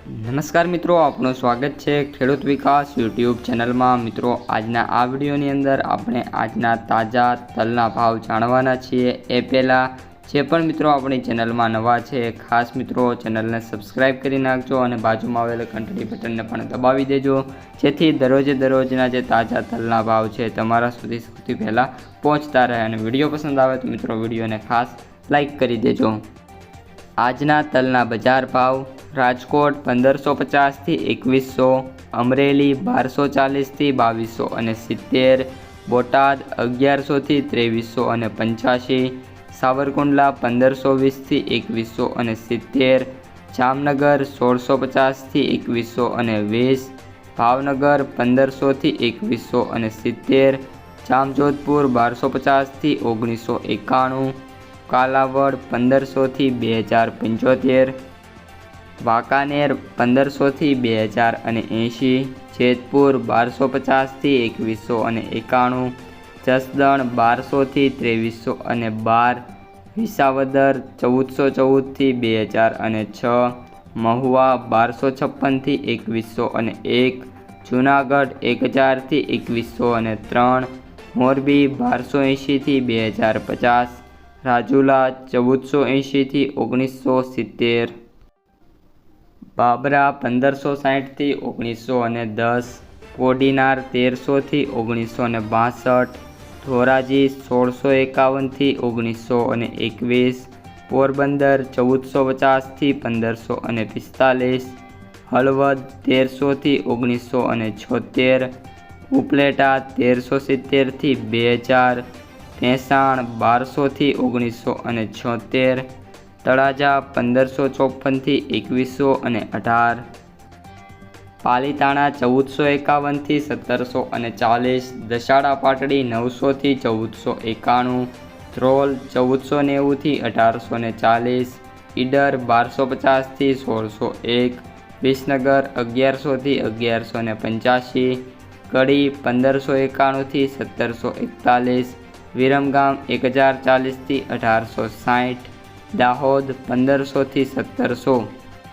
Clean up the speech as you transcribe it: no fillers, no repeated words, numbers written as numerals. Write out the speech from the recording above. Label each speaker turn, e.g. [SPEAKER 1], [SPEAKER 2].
[SPEAKER 1] નમસ્કાર મિત્રો, આપનું સ્વાગત છે ખેડૂત વિકાસ યુટ્યુબ ચેનલમાં। મિત્રો, આજના આ વિડીયોની અંદર આપણે આજના તાજા તલના ભાવ જાણવાના છીએ। એ પહેલાં જે પણ મિત્રો આપણી ચેનલમાં નવા છે, ખાસ મિત્રો ચેનલને સબસ્ક્રાઈબ કરી નાખજો અને બાજુમાં આવેલ ઘંટડી બટનને પણ દબાવી દેજો, જેથી દરરોજના જે તાજા તલના ભાવ છે તમારા સુધી સૌથી પહેલાં પહોંચતા રહે। અને વિડીયો પસંદ આવે તો મિત્રો વિડીયોને ખાસ લાઈક કરી દેજો। આજના તલના બજાર ભાવ: રાજકોટ 1550 થી 2100, અમરેલી 1240 થી 2270, બોટાદ 1100 થી 2385, સાવરકુંડલા 1520 થી 2170, જામનગર 1650 થી 2120, ભાવનગર 1500 થી 2170, જામજોધપુર 1250 થી 1991, કાલાવડ 1500 થી 2075, વાંકાનેર 1500 થી 2080, જેતપુર 1250 થી 2191, જસદણ 1200 થી 2312, વિસાવદર 1414 થી 2006, મહુવા 1256 થી 2101, જૂનાગઢ 1000 થી 2103, મોરબી 1280 થી 2050, રાજુલા 1480 થી 1970, બાબરા 1560 થી 1910, કોડીનાર 1300 થી 1962, ધોરાજી 1651 થી 1921, પોરબંદર 1450 થી 1545, હળવદ 1300 થી 1976, ઉપલેટા 1370 થી 2000, ભેંસાણ 1200 થી 1976, તળાજા 1554 થી 2118, પાલીતાણા 1451 થી 1740, દસાડા પાટડી 900 થી 1491, ધ્રોલ 1490 થી 1840, ઈડર 1250 થી 1601, વિસનગર 1100 થી 1185, કડી 1591 થી 1741, વિરમગામ 1040 થી 1860, દાહોદ 1500 થી 1700।